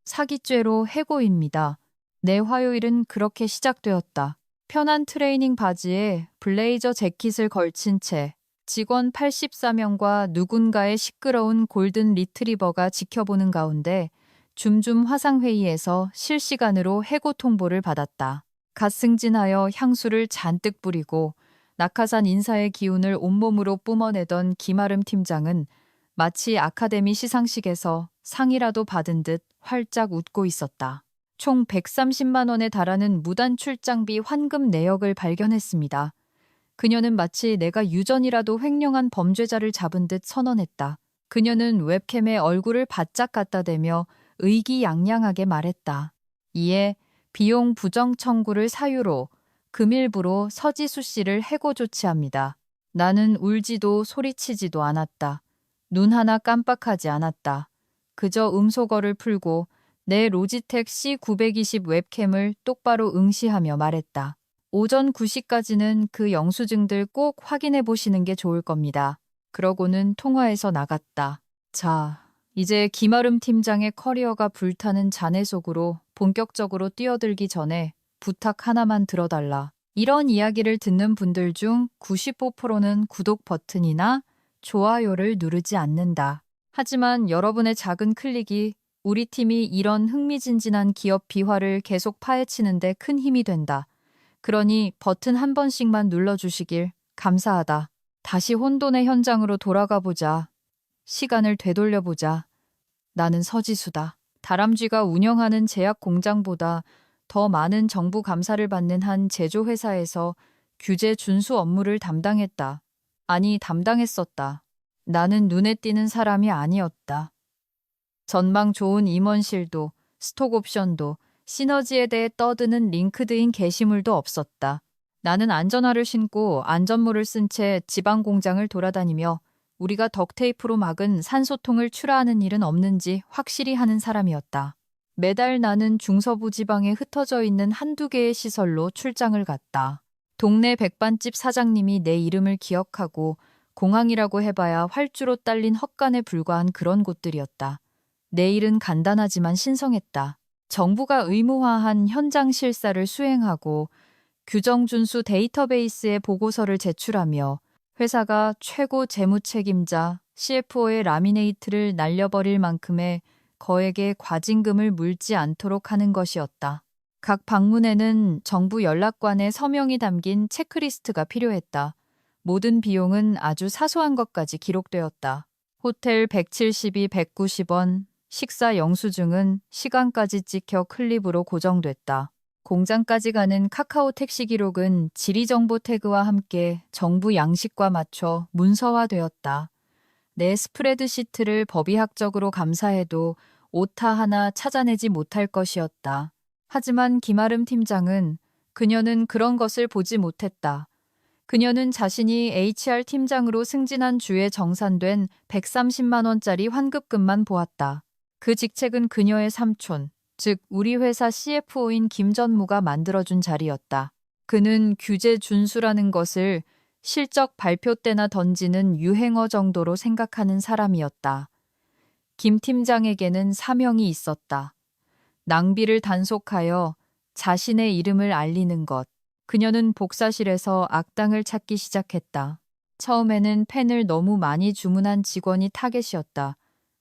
사기죄로 해고입니다. 내 화요일은 그렇게 시작되었다. 편한 트레이닝 바지에 블레이저 재킷을 걸친 채 직원 84명과 누군가의 시끄러운 골든 리트리버가 지켜보는 가운데 줌줌 화상회의에서 실시간으로 해고 통보를 받았다. 갓 승진하여 향수를 잔뜩 뿌리고 낙하산 인사의 기운을 온몸으로 뿜어내던 김아름 팀장은 마치 아카데미 시상식에서 상이라도 받은 듯 활짝 웃고 있었다. 총 130만 원에 달하는 무단 출장비 환급 내역을 발견했습니다. 그녀는 마치 내가 유전이라도 횡령한 범죄자를 잡은 듯 선언했다. 그녀는 웹캠에 얼굴을 바짝 갖다 대며 의기양양하게 말했다. 이에 비용 부정 청구를 사유로 금일부로 서지수 씨를 해고 조치합니다. 나는 울지도 소리치지도 않았다. 눈 하나 깜빡하지 않았다. 그저 음소거를 풀고 내 로지텍 C920 웹캠을 똑바로 응시하며 말했다. 오전 9시까지는 그 영수증들 꼭 확인해 보시는 게 좋을 겁니다. 그러고는 통화에서 나갔다. 자, 이제 김아름 팀장의 커리어가 불타는 자네 속으로 본격적으로 뛰어들기 전에 부탁 하나만 들어달라. 이런 이야기를 듣는 분들 중 95%는 구독 버튼이나 좋아요를 누르지 않는다. 하지만 여러분의 작은 클릭이 우리 팀이 이런 흥미진진한 기업 비화를 계속 파헤치는데 큰 힘이 된다. 그러니 버튼 한 번씩만 눌러주시길 감사하다. 다시 혼돈의 현장으로 돌아가 보자. 시간을 되돌려보자. 나는 서지수다. 다람쥐가 운영하는 제약 공장보다 더 많은 정부 감사를 받는 한 제조회사에서 규제 준수 업무를 담당했다. 아니, 담당했었다. 나는 눈에 띄는 사람이 아니었다. 전망 좋은 임원실도, 스톡옵션도, 시너지에 대해 떠드는 링크드인 게시물도 없었다. 나는 안전화를 신고 안전모를 쓴 채 지방 공장을 돌아다니며 우리가 덕테이프로 막은 산소통을 출하하는 일은 없는지 확실히 하는 사람이었다. 매달 나는 중서부 지방에 흩어져 있는 한두 개의 시설로 출장을 갔다. 동네 백반집 사장님이 내 이름을 기억하고 공항이라고 해봐야 활주로 딸린 헛간에 불과한 그런 곳들이었다. 내 일은 간단하지만 신성했다. 정부가 의무화한 현장 실사를 수행하고 규정 준수 데이터베이스에 보고서를 제출하며 회사가 최고 재무 책임자 CFO의 라미네이트를 날려버릴 만큼의 거액의 과징금을 물지 않도록 하는 것이었다. 각 방문에는 정부 연락관의 서명이 담긴 체크리스트가 필요했다. 모든 비용은 아주 사소한 것까지 기록되었다. 호텔 172, 190원, 식사 영수증은 시간까지 찍혀 클립으로 고정됐다. 공장까지 가는 카카오 택시 기록은 지리정보 태그와 함께 정부 양식과 맞춰 문서화되었다. 내 스프레드시트를 법의학적으로 감사해도 오타 하나 찾아내지 못할 것이었다. 하지만 김아름 팀장은 그녀는 그런 것을 보지 못했다. 그녀는 자신이 HR 팀장으로 승진한 주에 정산된 130만 원짜리 환급금만 보았다. 그 직책은 그녀의 삼촌, 즉 우리 회사 CFO인 김 전무가 만들어준 자리였다. 그는 규제 준수라는 것을 실적 발표 때나 던지는 유행어 정도로 생각하는 사람이었다. 김 팀장에게는 사명이 있었다. 낭비를 단속하여 자신의 이름을 알리는 것. 그녀는 복사실에서 악당을 찾기 시작했다. 처음에는 펜을 너무 많이 주문한 직원이 타겟이었다.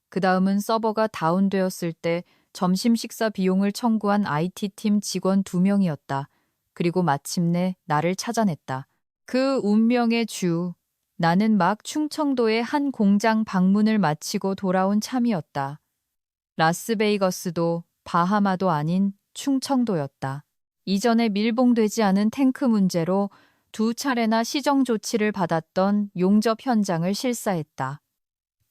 그 다음은 서버가 다운되었을 때 점심 식사 비용을 청구한 IT팀 직원 2명이었다. 그리고 마침내 나를 찾아냈다. 그 운명의 주. 나는 막 충청도의 한 공장 방문을 마치고 돌아온 참이었다. 라스베이거스도 바하마도 아닌 충청도였다. 이전에 밀봉되지 않은 탱크 문제로 2차례나 시정 조치를 받았던 용접 현장을 실사했다.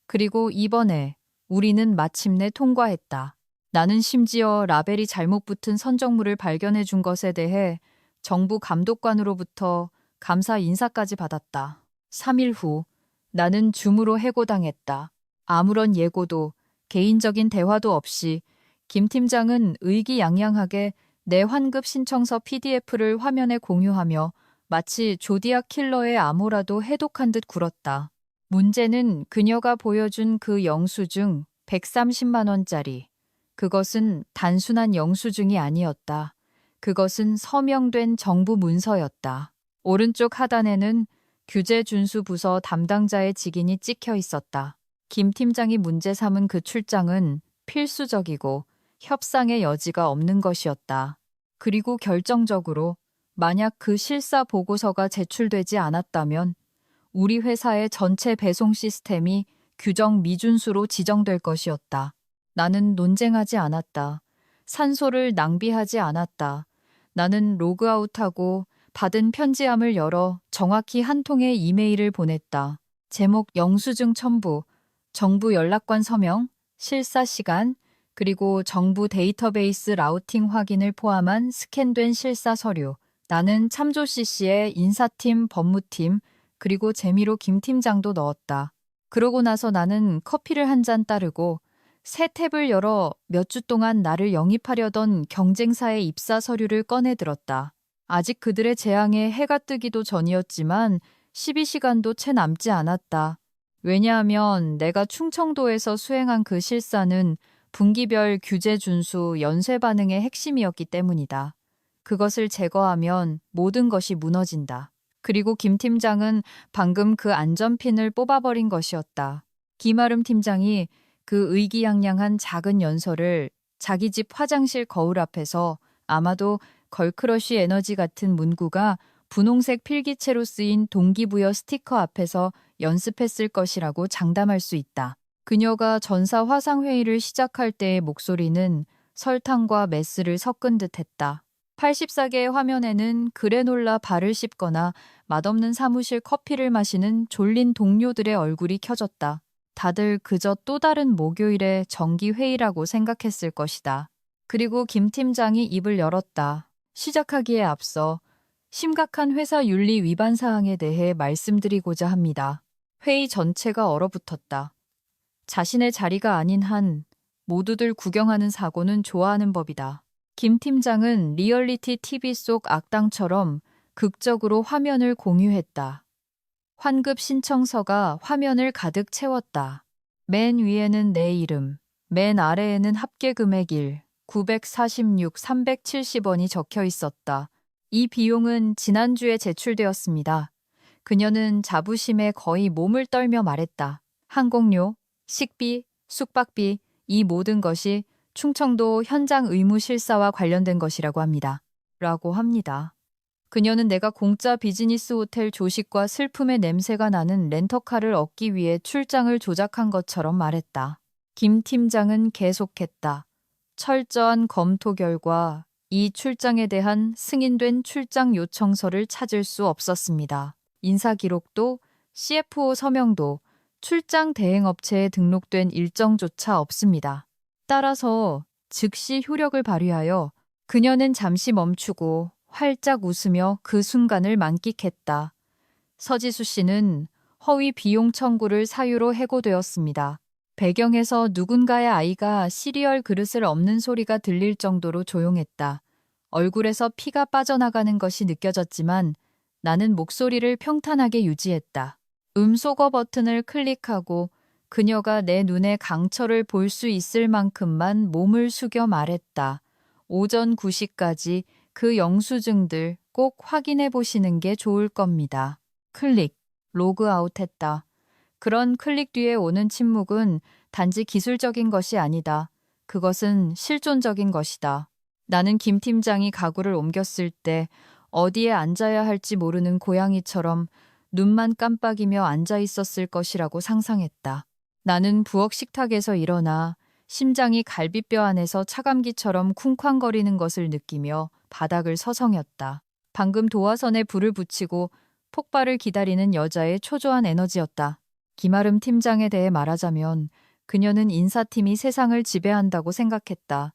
그리고 이번에 우리는 마침내 통과했다. 나는 심지어 라벨이 잘못 붙은 선정물을 발견해 준 것에 대해 정부 감독관으로부터 감사 인사까지 받았다. 3일 후 나는 줌으로 해고당했다. 아무런 예고도 개인적인 대화도 없이 김 팀장은 의기양양하게 내 환급 신청서 PDF를 화면에 공유하며 마치 조디악 킬러의 암호라도 해독한 듯 굴었다. 문제는 그녀가 보여준 그 영수증 130만 원짜리. 그것은 단순한 영수증이 아니었다. 그것은 서명된 정부 문서였다. 오른쪽 하단에는 규제준수부서 담당자의 직인이 찍혀 있었다. 김 팀장이 문제 삼은 그 출장은 필수적이고 협상의 여지가 없는 것이었다. 그리고 결정적으로 만약 그 실사 보고서가 제출되지 않았다면 우리 회사의 전체 배송 시스템이 규정 미준수로 지정될 것이었다. 나는 논쟁하지 않았다. 산소를 낭비하지 않았다. 나는 로그아웃하고 받은 편지함을 열어 정확히 한 통의 이메일을 보냈다. 제목 영수증 첨부, 정부 연락관 서명, 실사 시간, 그리고 정부 데이터베이스 라우팅 확인을 포함한 스캔된 실사 서류. 나는 참조 CC에 인사팀, 법무팀, 그리고 재미로 김 팀장도 넣었다. 그러고 나서 나는 커피를 한 잔 따르고 새 탭을 열어 몇 주 동안 나를 영입하려던 경쟁사의 입사 서류를 꺼내 들었다. 아직 그들의 재앙에 해가 뜨기도 전이었지만 12시간도 채 남지 않았다. 왜냐하면 내가 충청도에서 수행한 그 실사는 분기별 규제 준수 연쇄 반응의 핵심이었기 때문이다. 그것을 제거하면 모든 것이 무너진다. 그리고 김 팀장은 방금 그 안전핀을 뽑아버린 것이었다. 김아름 팀장이 그 의기양양한 작은 연설을 자기 집 화장실 거울 앞에서 아마도 걸크러쉬 에너지 같은 문구가 분홍색 필기체로 쓰인 동기부여 스티커 앞에서 연습했을 것이라고 장담할 수 있다. 그녀가 전사 화상회의를 시작할 때의 목소리는 설탕과 메스를 섞은 듯했다. 84개의 화면에는 그래놀라 발을 씹거나 맛없는 사무실 커피를 마시는 졸린 동료들의 얼굴이 켜졌다. 다들 그저 또 다른 목요일의 정기회의라고 생각했을 것이다. 그리고 김 팀장이 입을 열었다. 시작하기에 앞서 심각한 회사 윤리 위반 사항에 대해 말씀드리고자 합니다. 회의 전체가 얼어붙었다. 자신의 자리가 아닌 한 모두들 구경하는 사고는 좋아하는 법이다. 김 팀장은 리얼리티 TV 속 악당처럼 극적으로 화면을 공유했다. 환급 신청서가 화면을 가득 채웠다. 맨 위에는 내 이름, 맨 아래에는 합계 금액 946, 370원이 적혀 있었다. 이 비용은 지난주에 제출되었습니다. 그녀는 자부심에 거의 몸을 떨며 말했다. 항공료, 식비, 숙박비, 이 모든 것이 충청도 현장 의무 실사와 관련된 것이라고 합니다. 라고 합니다. 그녀는 내가 공짜 비즈니스 호텔 조식과 슬픔의 냄새가 나는 렌터카를 얻기 위해 출장을 조작한 것처럼 말했다. 김 팀장은 계속했다. 철저한 검토 결과 이 출장에 대한 승인된 출장 요청서를 찾을 수 없었습니다. 인사 기록도 CFO 서명도 출장 대행업체에 등록된 일정조차 없습니다. 따라서 즉시 효력을 발휘하여 그녀는 잠시 멈추고 활짝 웃으며 그 순간을 만끽했다. 서지수 씨는 허위 비용 청구를 사유로 해고되었습니다. 배경에서 누군가의 아이가 시리얼 그릇을 엎는 소리가 들릴 정도로 조용했다. 얼굴에서 피가 빠져나가는 것이 느껴졌지만 나는 목소리를 평탄하게 유지했다. 음소거 버튼을 클릭하고 그녀가 내 눈에 강철을 볼 수 있을 만큼만 몸을 숙여 말했다. 오전 9시까지 그 영수증들 꼭 확인해 보시는 게 좋을 겁니다. 클릭, 로그아웃했다. 그런 클릭 뒤에 오는 침묵은 단지 기술적인 것이 아니다. 그것은 실존적인 것이다. 나는 김 팀장이 가구를 옮겼을 때 어디에 앉아야 할지 모르는 고양이처럼 눈만 깜빡이며 앉아 있었을 것이라고 상상했다. 나는 부엌 식탁에서 일어나 심장이 갈비뼈 안에서 차감기처럼 쿵쾅거리는 것을 느끼며 바닥을 서성였다. 방금 도화선에 불을 붙이고 폭발을 기다리는 여자의 초조한 에너지였다. 김아름 팀장에 대해 말하자면 그녀는 인사팀이 세상을 지배한다고 생각했다.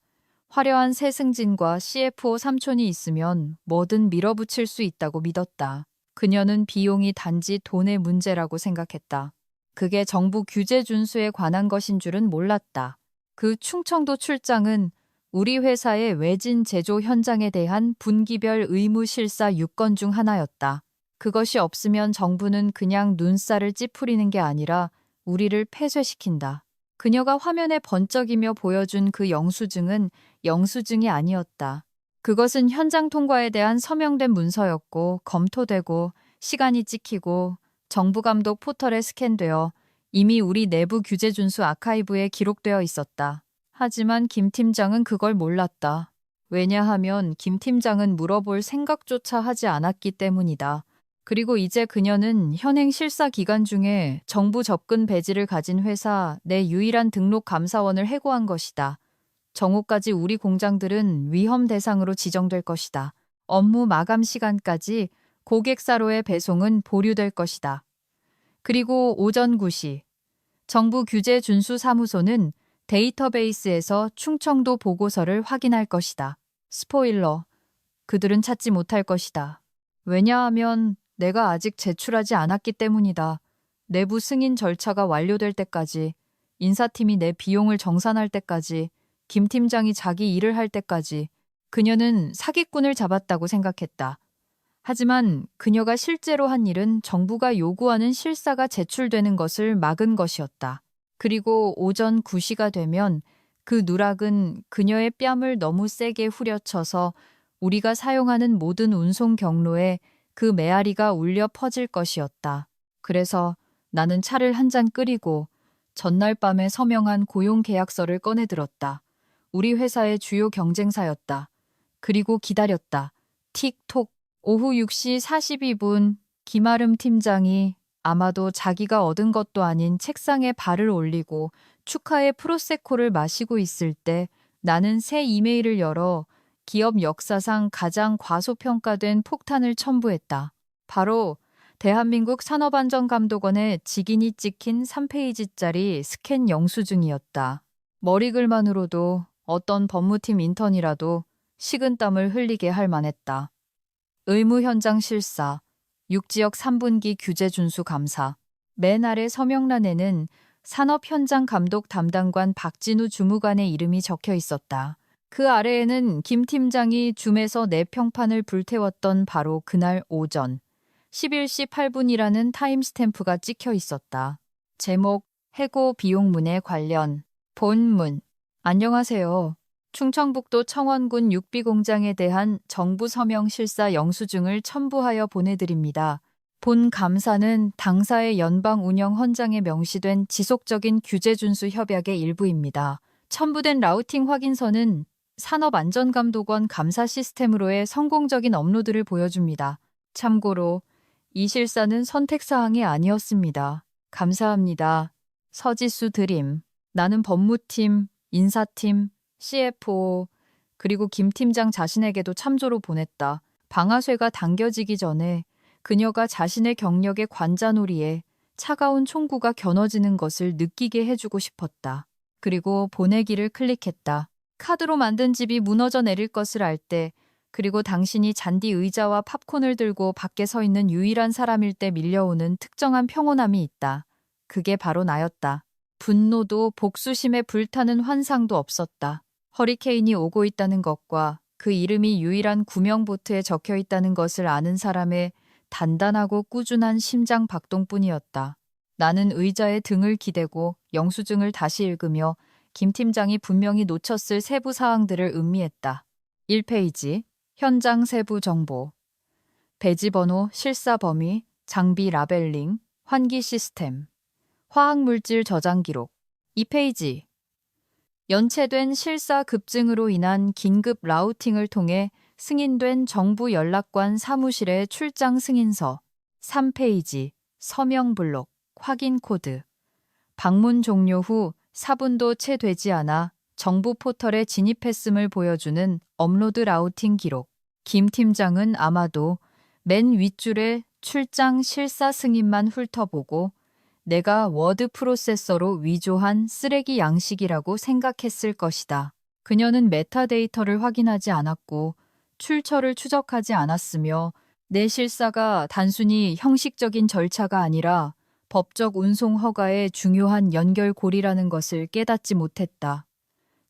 화려한 새 승진과 CFO 삼촌이 있으면 뭐든 밀어붙일 수 있다고 믿었다. 그녀는 비용이 단지 돈의 문제라고 생각했다. 그게 정부 규제 준수에 관한 것인 줄은 몰랐다. 그 충청도 출장은 우리 회사의 외진 제조 현장에 대한 분기별 의무 실사 6건 중 하나였다. 그것이 없으면 정부는 그냥 눈살을 찌푸리는 게 아니라 우리를 폐쇄시킨다. 그녀가 화면에 번쩍이며 보여준 그 영수증은 영수증이 아니었다. 그것은 현장 통과에 대한 서명된 문서였고 검토되고 시간이 찍히고 정부 감독 포털에 스캔되어 이미 우리 내부 규제 준수 아카이브에 기록되어 있었다. 하지만 김 팀장은 그걸 몰랐다. 왜냐하면 김 팀장은 물어볼 생각조차 하지 않았기 때문이다. 그리고 이제 그녀는 현행 실사 기간 중에 정부 접근 배지를 가진 회사 내 유일한 등록 감사원을 해고한 것이다. 정오까지 우리 공장들은 위험 대상으로 지정될 것이다. 업무 마감 시간까지 고객사로의 배송은 보류될 것이다. 그리고 오전 9시 정부 규제 준수 사무소는 데이터베이스에서 충청도 보고서를 확인할 것이다. 스포일러, 그들은 찾지 못할 것이다. 왜냐하면 내가 아직 제출하지 않았기 때문이다. 내부 승인 절차가 완료될 때까지, 인사팀이 내 비용을 정산할 때까지, 김 팀장이 자기 일을 할 때까지 그녀는 사기꾼을 잡았다고 생각했다. 하지만 그녀가 실제로 한 일은 정부가 요구하는 실사가 제출되는 것을 막은 것이었다. 그리고 오전 9시가 되면 그 누락은 그녀의 뺨을 너무 세게 후려쳐서 우리가 사용하는 모든 운송 경로에 그 메아리가 울려 퍼질 것이었다. 그래서 나는 차를 한 잔 끓이고 전날 밤에 서명한 고용 계약서를 꺼내 들었다. 우리 회사의 주요 경쟁사였다. 그리고 기다렸다. 틱톡. 오후 6시 42분 김아름 팀장이 아마도 자기가 얻은 것도 아닌 책상에 발을 올리고 축하의 프로세코를 마시고 있을 때 나는 새 이메일을 열어 기업 역사상 가장 과소평가된 폭탄을 첨부했다. 바로 대한민국 산업안전감독원의 직인이 찍힌 3페이지짜리 스캔 영수증이었다. 머리글만으로도 어떤 법무팀 인턴이라도 식은땀을 흘리게 할 만했다. 의무 현장 실사, 6지역 3분기 규제 준수 감사. 맨 아래 서명란에는 산업 현장 감독 담당관 박진우 주무관의 이름이 적혀 있었다. 그 아래에는 김 팀장이 줌에서 내 평판을 불태웠던 바로 그날 오전 11시 8분이라는 타임스탬프가 찍혀 있었다. 제목, 해고 비용문에 관련. 본문. 안녕하세요. 충청북도 청원군 육비공장에 대한 정부 서명 실사 영수증을 첨부하여 보내드립니다. 본 감사는 당사의 연방 운영 헌장에 명시된 지속적인 규제 준수 협약의 일부입니다. 첨부된 라우팅 확인서는 산업안전감독원 감사 시스템으로의 성공적인 업로드를 보여줍니다. 참고로 이 실사는 선택사항이 아니었습니다. 감사합니다. 서지수 드림. 나는 법무팀, 인사팀, CFO, 그리고 김 팀장 자신에게도 참조로 보냈다. 방아쇠가 당겨지기 전에 그녀가 자신의 경력의 관자놀이에 차가운 총구가 겨눠지는 것을 느끼게 해주고 싶었다. 그리고 보내기를 클릭했다. 카드로 만든 집이 무너져 내릴 것을 알 때, 그리고 당신이 잔디 의자와 팝콘을 들고 밖에 서 있는 유일한 사람일 때 밀려오는 특정한 평온함이 있다. 그게 바로 나였다. 분노도 복수심에 불타는 환상도 없었다. 허리케인이 오고 있다는 것과 그 이름이 유일한 구명보트에 적혀 있다는 것을 아는 사람의 단단하고 꾸준한 심장 박동뿐이었다. 나는 의자에 등을 기대고 영수증을 다시 읽으며 김 팀장이 분명히 놓쳤을 세부 사항들을 음미했다. 1페이지, 현장 세부 정보, 배지 번호, 실사 범위, 장비 라벨링, 환기 시스템, 화학물질 저장 기록. 2페이지, 연체된 실사 급증으로 인한 긴급 라우팅을 통해 승인된 정부 연락관 사무실의 출장 승인서. 3페이지, 서명 블록, 확인 코드. 방문 종료 후 4분도 채 되지 않아 정부 포털에 진입했음을 보여주는 업로드 라우팅 기록. 김 팀장은 아마도 맨 윗줄에 출장 실사 승인만 훑어보고 내가 워드 프로세서로 위조한 쓰레기 양식이라고 생각했을 것이다. 그녀는 메타데이터를 확인하지 않았고 출처를 추적하지 않았으며 내 실사가 단순히 형식적인 절차가 아니라 법적 운송 허가의 중요한 연결고리라는 것을 깨닫지 못했다.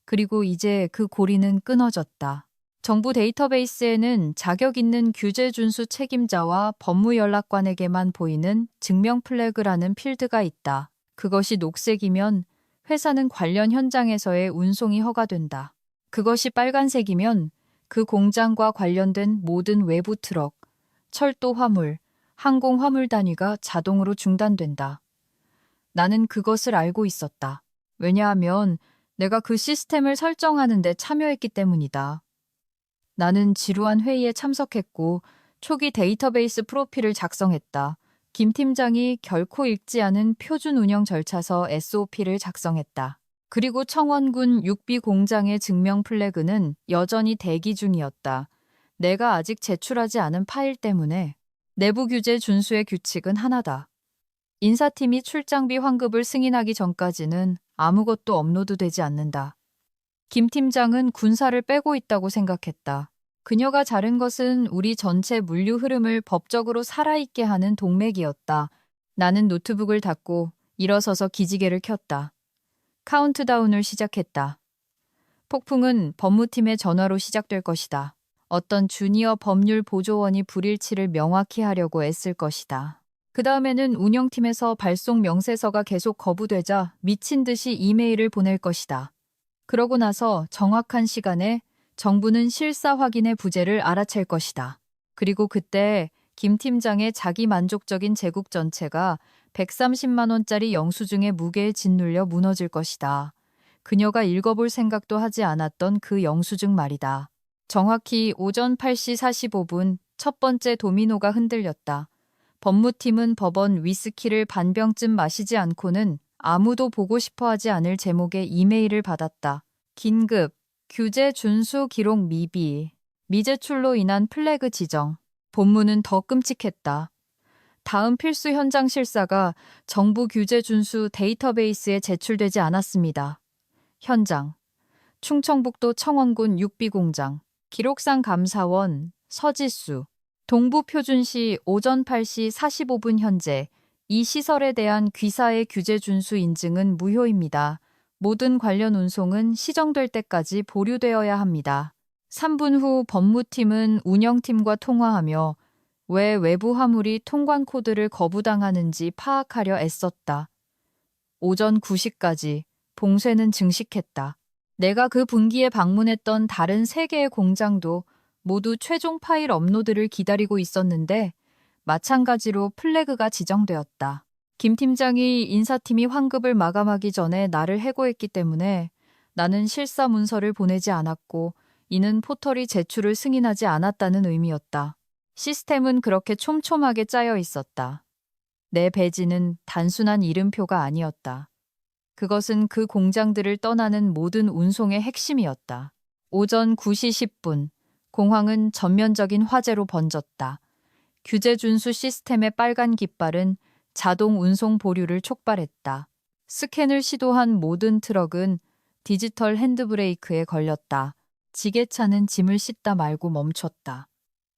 그리고 이제 그 고리는 끊어졌다. 정부 데이터베이스에는 자격 있는 규제 준수 책임자와 법무연락관에게만 보이는 증명 플래그라는 필드가 있다. 그것이 녹색이면 회사는 관련 현장에서의 운송이 허가된다. 그것이 빨간색이면 그 공장과 관련된 모든 외부 트럭, 철도 화물, 항공 화물 단위가 자동으로 중단된다. 나는 그것을 알고 있었다. 왜냐하면 내가 그 시스템을 설정하는 데 참여했기 때문이다. 나는 지루한 회의에 참석했고 초기 데이터베이스 프로필을 작성했다. 김 팀장이 결코 읽지 않은 표준 운영 절차서 SOP를 작성했다. 그리고 청원군 6B 공장의 증명 플래그는 여전히 대기 중이었다. 내가 아직 제출하지 않은 파일 때문에. 내부 규제 준수의 규칙은 하나다. 인사팀이 출장비 환급을 승인하기 전까지는 아무것도 업로드되지 않는다. 김 팀장은 군사를 빼고 있다고 생각했다. 그녀가 자른 것은 우리 전체 물류 흐름을 법적으로 살아있게 하는 동맥이었다. 나는 노트북을 닫고 일어서서 기지개를 켰다. 카운트다운을 시작했다. 폭풍은 법무팀의 전화로 시작될 것이다. 어떤 주니어 법률 보조원이 불일치를 명확히 하려고 애쓸 것이다. 그 다음에는 운영팀에서 발송 명세서가 계속 거부되자 미친 듯이 이메일을 보낼 것이다. 그러고 나서 정확한 시간에 정부는 실사 확인의 부재를 알아챌 것이다. 그리고 그때 김 팀장의 자기 만족적인 제국 전체가 130만 원짜리 영수증의 무게에 짓눌려 무너질 것이다. 그녀가 읽어볼 생각도 하지 않았던 그 영수증 말이다. 정확히 오전 8시 45분 첫 번째 도미노가 흔들렸다. 법무팀은 법원 위스키를 반병쯤 마시지 않고는 아무도 보고 싶어하지 않을 제목의 이메일을 받았다. 긴급, 규제 준수 기록 미비, 미제출로 인한 플래그 지정. 본문은 더 끔찍했다. 다음 필수 현장 실사가 정부 규제 준수 데이터베이스에 제출되지 않았습니다. 현장, 충청북도 청원군 6B 공장, 기록상 감사원, 서지수, 동부표준시 오전 8시 45분 현재 이 시설에 대한 귀사의 규제 준수 인증은 무효입니다. 모든 관련 운송은 시정될 때까지 보류되어야 합니다. 3분 후 법무팀은 운영팀과 통화하며 왜 외부 화물이 통관 코드를 거부당하는지 파악하려 애썼다. 오전 9시까지 봉쇄는 증식했다. 내가 그 분기에 방문했던 다른 3개의 공장도 모두 최종 파일 업로드를 기다리고 있었는데 마찬가지로 플래그가 지정되었다. 김 팀장이 인사팀이 환급을 마감하기 전에 나를 해고했기 때문에 나는 실사 문서를 보내지 않았고 이는 포털이 제출을 승인하지 않았다는 의미였다. 시스템은 그렇게 촘촘하게 짜여 있었다. 내 배지는 단순한 이름표가 아니었다. 그것은 그 공장들을 떠나는 모든 운송의 핵심이었다. 오전 9시 10분, 공황은 전면적인 화재로 번졌다. 규제 준수 시스템의 빨간 깃발은 자동 운송 보류를 촉발했다. 스캔을 시도한 모든 트럭은 디지털 핸드브레이크에 걸렸다. 지게차는 짐을 싣다 말고 멈췄다.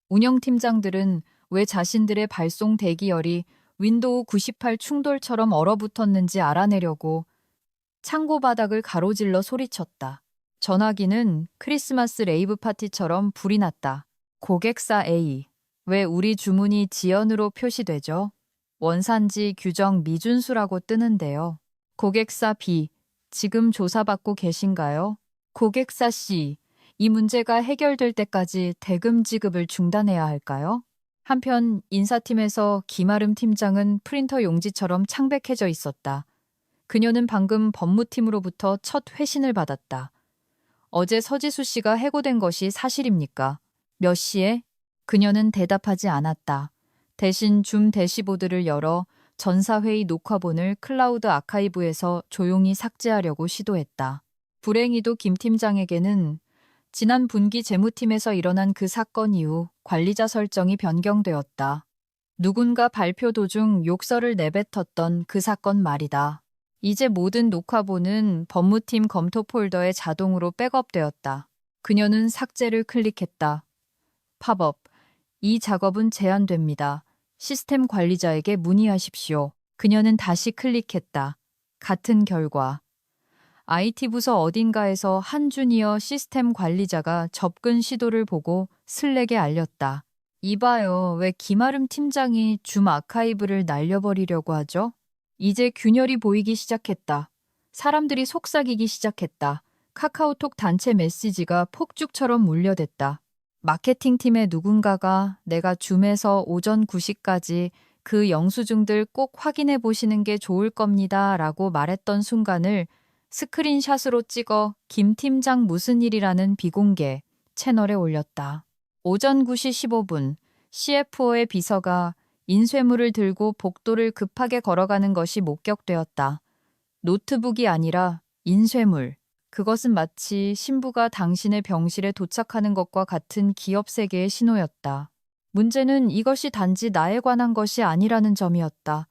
운영팀장들은 왜 자신들의 발송 대기열이 윈도우 98 충돌처럼 얼어붙었는지 알아내려고 창고 바닥을 가로질러 소리쳤다. 전화기는 크리스마스 레이브 파티처럼 불이 났다. 고객사 A. 왜 우리 주문이 지연으로 표시되죠? 원산지 규정 미준수라고 뜨는데요. 고객사 B. 지금 조사받고 계신가요? 고객사 C. 이 문제가 해결될 때까지 대금 지급을 중단해야 할까요? 한편 인사팀에서 김아름 팀장은 프린터 용지처럼 창백해져 있었다. 그녀는 방금 법무팀으로부터 첫 회신을 받았다. 어제 서지수 씨가 해고된 것이 사실입니까? 몇 시에? 그녀는 대답하지 않았다. 대신 줌 대시보드를 열어 전사회의 녹화본을 클라우드 아카이브에서 조용히 삭제하려고 시도했다. 불행히도 김 팀장에게는 지난 분기 재무팀에서 일어난 그 사건 이후 관리자 설정이 변경되었다. 누군가 발표 도중 욕설을 내뱉었던 그 사건 말이다. 이제 모든 녹화본은 법무팀 검토 폴더에 자동으로 백업되었다. 그녀는 삭제를 클릭했다. 팝업. 이 작업은 제한됩니다. 시스템 관리자에게 문의하십시오. 그녀는 다시 클릭했다. 같은 결과. IT 부서 어딘가에서 한 주니어 시스템 관리자가 접근 시도를 보고 슬랙에 알렸다. 이봐요, 왜 김아름 팀장이 줌 아카이브를 날려버리려고 하죠? 이제 균열이 보이기 시작했다. 사람들이 속삭이기 시작했다. 카카오톡 단체 메시지가 폭죽처럼 몰려댔다. 마케팅팀의 누군가가 내가 줌에서 오전 9시까지 그 영수증들 꼭 확인해 보시는 게 좋을 겁니다 라고 말했던 순간을 스크린샷으로 찍어 김 팀장 무슨 일이라는 비공개 채널에 올렸다. 오전 9시 15분 CFO의 비서가 인쇄물을 들고 복도를 급하게 걸어가는 것이 목격되었다. 노트북이 아니라 인쇄물. 그것은 마치 신부가 당신의 병실에 도착하는 것과 같은 기업 세계의 신호였다. 문제는 이것이 단지 나에 관한 것이 아니라는 점이었다.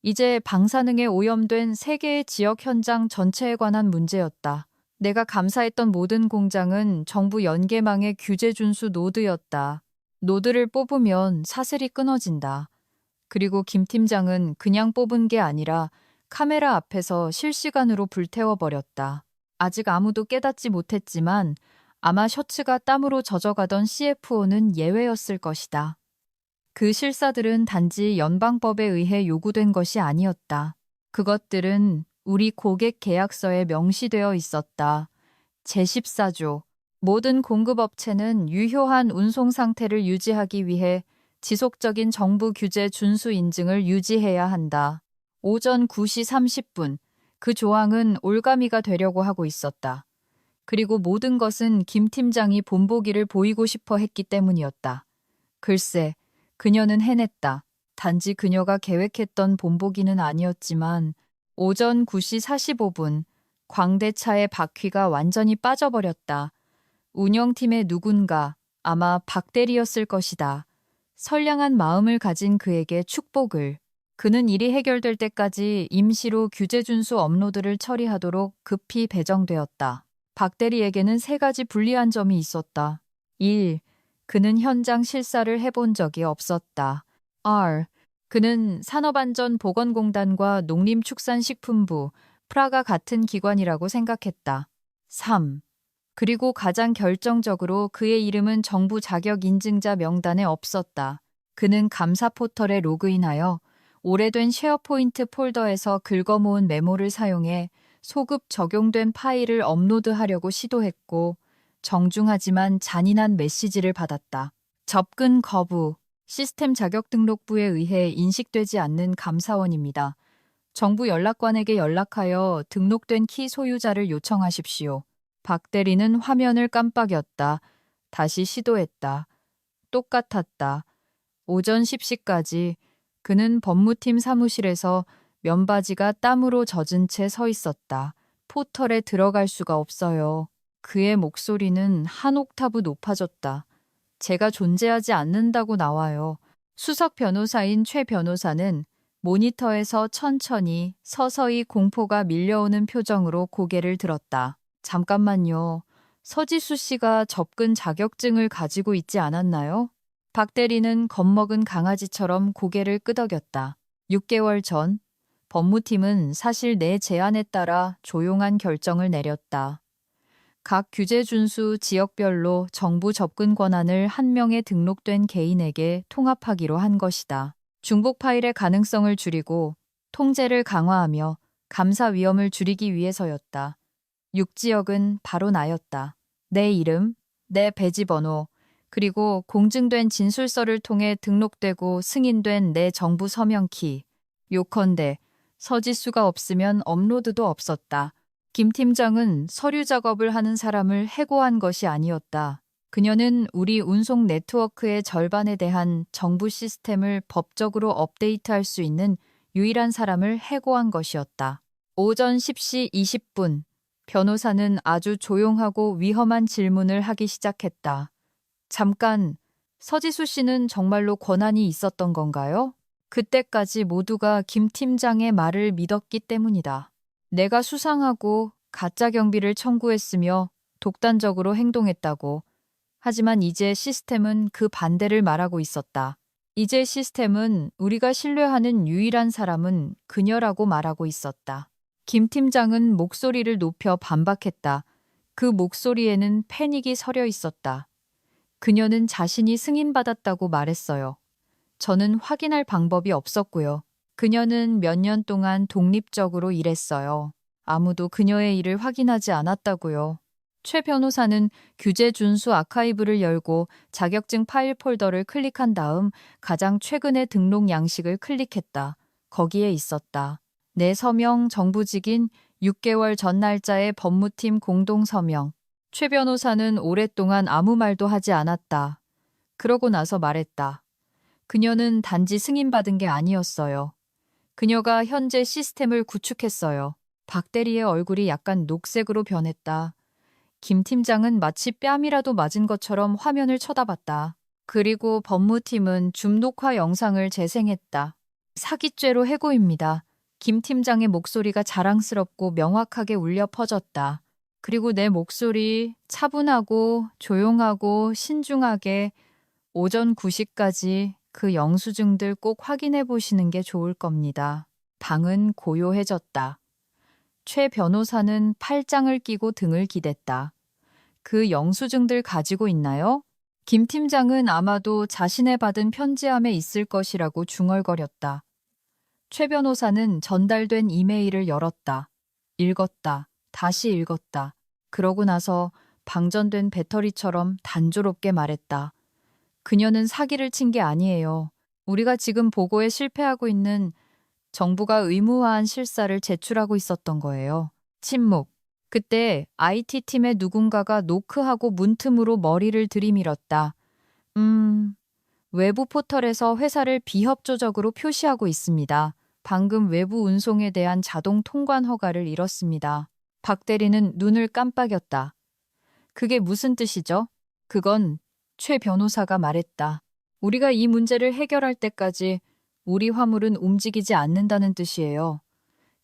이제 방사능에 오염된 세계의 지역 현장 전체에 관한 문제였다. 내가 감사했던 모든 공장은 정부 연계망의 규제 준수 노드였다. 노드를 뽑으면 사슬이 끊어진다. 그리고 김 팀장은 그냥 뽑은 게 아니라 카메라 앞에서 실시간으로 불태워버렸다. 아직 아무도 깨닫지 못했지만 아마 셔츠가 땀으로 젖어가던 CFO는 예외였을 것이다. 그 실사들은 단지 연방법에 의해 요구된 것이 아니었다. 그것들은 우리 고객 계약서에 명시되어 있었다. 제14조. 모든 공급업체는 유효한 운송 상태를 유지하기 위해 지속적인 정부 규제 준수 인증을 유지해야 한다. 오전 9시 30분. 그 조항은 올가미가 되려고 하고 있었다. 그리고 모든 것은 김 팀장이 본보기를 보이고 싶어 했기 때문이었다. 글쎄, 그녀는 해냈다. 단지 그녀가 계획했던 본보기는 아니었지만 오전 9시 45분 광대차의 바퀴가 완전히 빠져버렸다. 운영팀의 누군가, 아마 박대리였을 것이다. 선량한 마음을 가진 그에게 축복을. 그는 일이 해결될 때까지 임시로 규제 준수 업로드를 처리하도록 급히 배정되었다. 박대리에게는 세 가지 불리한 점이 있었다. 1. 그는 현장 실사를 해본 적이 없었다. R. 그는 산업안전보건공단과 농림축산식품부, 프라가 같은 기관이라고 생각했다. 3. 그리고 가장 결정적으로 그의 이름은 정부 자격 인증자 명단에 없었다. 그는 감사 포털에 로그인하여 오래된 쉐어포인트 폴더에서 긁어모은 메모를 사용해 소급 적용된 파일을 업로드하려고 시도했고 정중하지만 잔인한 메시지를 받았다. 접근 거부. 시스템 자격 등록부에 의해 인식되지 않는 감사원입니다. 정부 연락관에게 연락하여 등록된 키 소유자를 요청하십시오. 박 대리는 화면을 깜빡였다. 다시 시도했다. 똑같았다. 오전 10시까지 그는 법무팀 사무실에서 면바지가 땀으로 젖은 채 서 있었다. 포털에 들어갈 수가 없어요. 그의 목소리는 한 옥타브 높아졌다. 제가 존재하지 않는다고 나와요. 수석 변호사인 최 변호사는 모니터에서 천천히 서서히 공포가 밀려오는 표정으로 고개를 들었다. 잠깐만요. 서지수 씨가 접근 자격증을 가지고 있지 않았나요? 박 대리는 겁먹은 강아지처럼 고개를 끄덕였다. 6개월 전 법무팀은 사실 내 제안에 따라 조용한 결정을 내렸다. 각 규제 준수 지역별로 정부 접근 권한을 한 명의 등록된 개인에게 통합하기로 한 것이다. 중복 파일의 가능성을 줄이고 통제를 강화하며 감사 위험을 줄이기 위해서였다. 6지역은 바로 나였다. 내 이름, 내 배지 번호, 그리고 공증된 진술서를 통해 등록되고 승인된 내 정부 서명키. 요컨대 서지수가 없으면 업로드도 없었다. 김 팀장은 서류 작업을 하는 사람을 해고한 것이 아니었다. 그녀는 우리 운송 네트워크의 절반에 대한 정부 시스템을 법적으로 업데이트할 수 있는 유일한 사람을 해고한 것이었다. 오전 10시 20분, 변호사는 아주 조용하고 위험한 질문을 하기 시작했다. 잠깐, 서지수 씨는 정말로 권한이 있었던 건가요? 그때까지 모두가 김 팀장의 말을 믿었기 때문이다. 내가 수상하고 가짜 경비를 청구했으며 독단적으로 행동했다고. 하지만 이제 시스템은 그 반대를 말하고 있었다. 이제 시스템은 우리가 신뢰하는 유일한 사람은 그녀라고 말하고 있었다. 김 팀장은 목소리를 높여 반박했다. 그 목소리에는 패닉이 서려 있었다. 그녀는 자신이 승인받았다고 말했어요. 저는 확인할 방법이 없었고요. 그녀는 몇 년 동안 독립적으로 일했어요. 아무도 그녀의 일을 확인하지 않았다고요. 최 변호사는 규제 준수 아카이브를 열고 자격증 파일 폴더를 클릭한 다음 가장 최근의 등록 양식을 클릭했다. 거기에 있었다. 내 서명 정부직인 6개월 전 날짜의 법무팀 공동 서명. 최 변호사는 오랫동안 아무 말도 하지 않았다. 그러고 나서 말했다. 그녀는 단지 승인받은 게 아니었어요. 그녀가 현재 시스템을 구축했어요. 박 대리의 얼굴이 약간 녹색으로 변했다. 김 팀장은 마치 뺨이라도 맞은 것처럼 화면을 쳐다봤다. 그리고 법무팀은 줌 녹화 영상을 재생했다. 사기죄로 해고입니다. 김 팀장의 목소리가 자랑스럽고 명확하게 울려 퍼졌다. 그리고 내 목소리 차분하고 조용하고 신중하게 오전 9시까지 그 영수증들 꼭 확인해 보시는 게 좋을 겁니다. 방은 고요해졌다. 최 변호사는 팔짱을 끼고 등을 기댔다. 그 영수증들 가지고 있나요? 김 팀장은 아마도 자신의 받은 편지함에 있을 것이라고 중얼거렸다. 최 변호사는 전달된 이메일을 열었다. 읽었다. 다시 읽었다. 그러고 나서 방전된 배터리처럼 단조롭게 말했다. 그녀는 사기를 친 게 아니에요. 우리가 지금 보고에 실패하고 있는 정부가 의무화한 실사를 제출하고 있었던 거예요. 침묵. 그때 IT팀의 누군가가 노크하고 문틈으로 머리를 들이밀었다. 외부 포털에서 회사를 비협조적으로 표시하고 있습니다. 방금 외부 운송에 대한 자동 통관 허가를 잃었습니다. 박 대리는 눈을 깜빡였다. 그게 무슨 뜻이죠? 그건 최 변호사가 말했다. 우리가 이 문제를 해결할 때까지 우리 화물은 움직이지 않는다는 뜻이에요.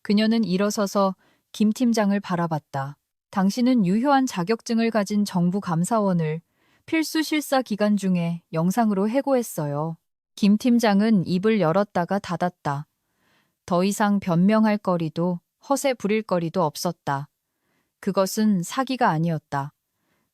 그녀는 일어서서 김 팀장을 바라봤다. 당신은 유효한 자격증을 가진 정부 감사원을 필수 실사 기간 중에 영상으로 해고했어요. 김 팀장은 입을 열었다가 닫았다. 더 이상 변명할 거리도 허세 부릴 거리도 없었다. 그것은 사기가 아니었다.